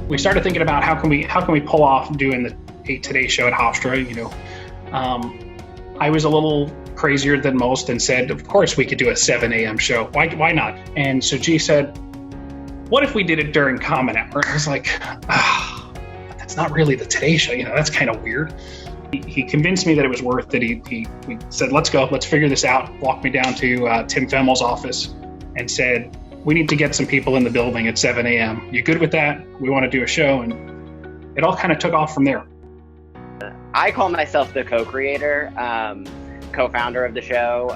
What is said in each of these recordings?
We started thinking about how can we pull off doing the Today show at Hofstra. I was a little crazier than most and said, of course we could do a 7 a.m. show. Why not? And so G said, what if we did it during common hour? I was like, but that's not really the Today show. That's kind of weird. He convinced me that it was worth it. We said, let's go, let's figure this out. Walked me down to Tim Femmel's office and said, we need to get some people in the building at 7 a.m. You good with that? We want to do a show. And it all kind of took off from there. I call myself the co-creator, co-founder of the show.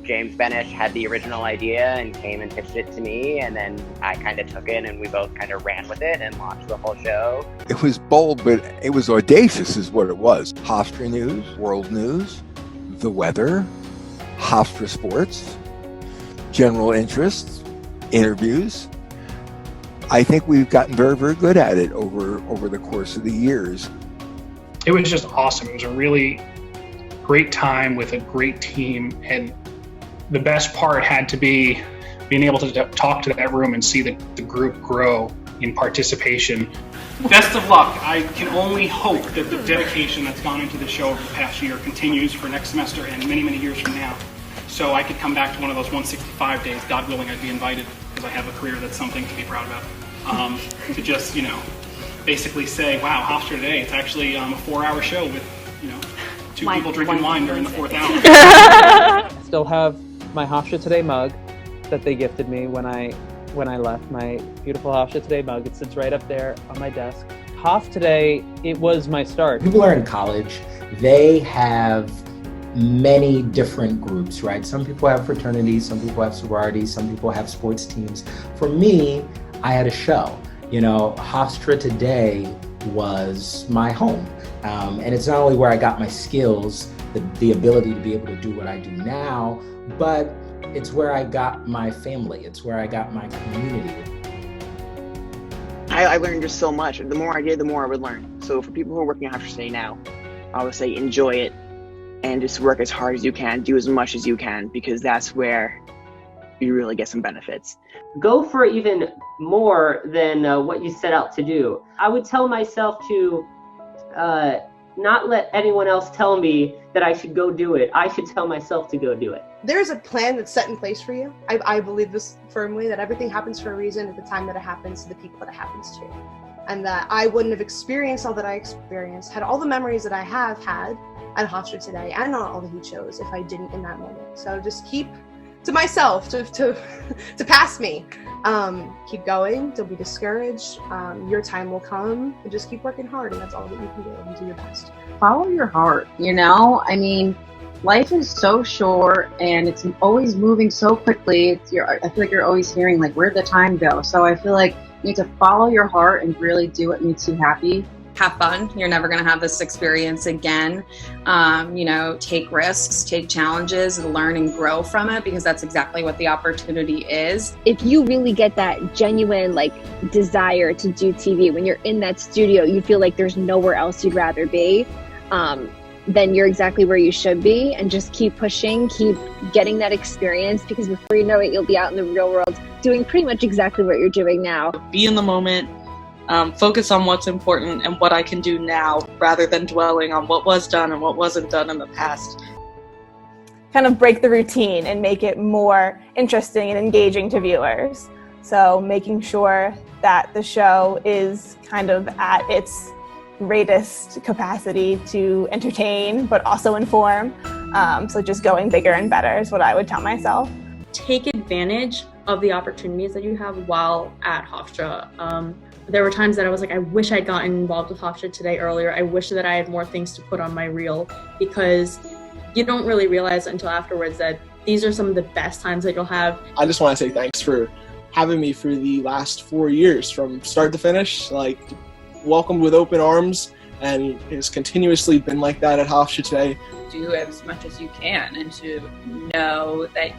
James Benish had the original idea and came and pitched it to me, and then I kind of took it and we both kind of ran with it and launched the whole show. It was bold, but it was audacious is what it was. Hofstra News, World News, the weather, Hofstra Sports, general interests, interviews. I think we've gotten very, very good at it over the course of the years. It was just awesome. It was a really great time with a great team, and the best part had to be being able to talk to that room and see the group grow in participation. Best of luck. I can only hope that the dedication that's gone into the show over the past year continues for next semester and many, many years from now. So I could come back to one of those 165 days, God willing, I'd be invited, because I have a career that's something to be proud about. To just, basically say, wow, Hofstra Today, it's actually a 4-hour show with, two people drinking wine during the 4th hour. I still have my Hofstra Today mug that they gifted me when I left, my beautiful Hofstra Today mug. It sits right up there on my desk. Hof Today, it was my start. People are in college, they have many different groups, right? Some people have fraternities, some people have sororities, some people have sports teams. For me, I had a show. Hofstra Today was my home. And it's not only where I got my skills, the ability to be able to do what I do now, but it's where I got my family. It's where I got my community. I learned just so much. The more I did, the more I would learn. So for people who are working at Hofstra Today now, I would say enjoy it and just work as hard as you can, do as much as you can, because that's where you really get some benefits. Go for even more than what you set out to do. I would tell myself to not let anyone else tell me that I should go do it. I should tell myself to go do it. There's a plan that's set in place for you. I believe this firmly, that everything happens for a reason at the time that it happens to the people that it happens to. And that I wouldn't have experienced all that I experienced, had all the memories that I have had at Hofstra Today, and not all the heat shows if I didn't in that moment. So just keep to myself to pass me. Keep going, don't be discouraged. Your time will come, and just keep working hard, and that's all that you can do, and do your best. Follow your heart, life is so short and it's always moving so quickly. I feel like you're always hearing where'd the time go? So I feel like you need to follow your heart and really do what makes you happy. Have fun. You're never going to have this experience again. Take risks, take challenges, learn and grow from it, because that's exactly what the opportunity is. If you really get that genuine desire to do TV, when you're in that studio, you feel like there's nowhere else you'd rather be, then you're exactly where you should be, and just keep pushing, keep getting that experience, because before you know it, you'll be out in the real world doing pretty much exactly what you're doing now. Be in the moment. Focus on what's important and what I can do now, rather than dwelling on what was done and what wasn't done in the past. Kind of break the routine and make it more interesting and engaging to viewers. So making sure that the show is kind of at its greatest capacity to entertain, but also inform. So just going bigger and better is what I would tell myself. Take advantage of the opportunities that you have while at Hofstra. There were times that I was like, I wish I'd gotten involved with Hofstra Today earlier. I wish that I had more things to put on my reel, because you don't really realize until afterwards that these are some of the best times that you'll have. I just want to say thanks for having me for the last 4 years from start to finish. Welcomed with open arms, and it's continuously been like that at Hofstra Today. Do as much as you can, and to know that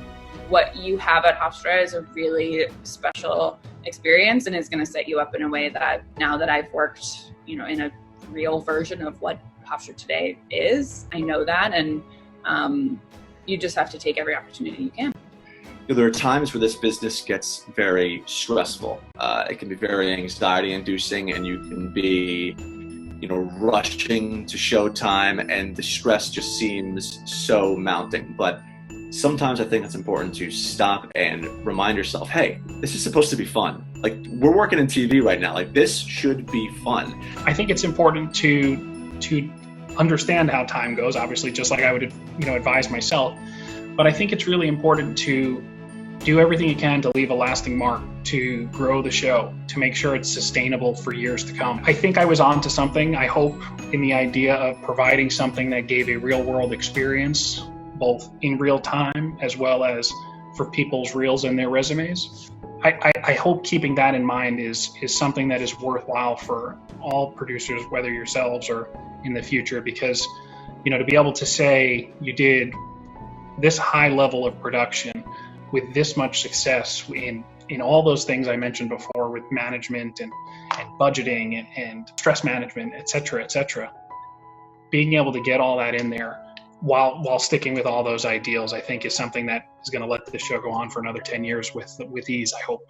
what you have at Hofstra is a really special experience, and is going to set you up in a way that now that I've worked, in a real version of what Hofstra Today is, I know that, and you just have to take every opportunity you can. There are times where this business gets very stressful. It can be very anxiety inducing, and you can be, rushing to showtime, and the stress just seems so mounting. But sometimes I think it's important to stop and remind yourself, hey, this is supposed to be fun. Like, we're working in TV right now. Like, this should be fun. I think it's important to understand how time goes, obviously, just like I would, advise myself. But I think it's really important to do everything you can to leave a lasting mark, to grow the show, to make sure it's sustainable for years to come. I think I was onto something, I hope, in the idea of providing something that gave a real world experience, both in real time as well as for people's reels and their resumes. I hope keeping that in mind is something that is worthwhile for all producers, whether yourselves or in the future, because, to be able to say you did this high level of production with this much success in all those things I mentioned before, with management and budgeting and stress management, et cetera, being able to get all that in there while sticking with all those ideals, I think is something that is going to let the show go on for another 10 years with ease, I hope.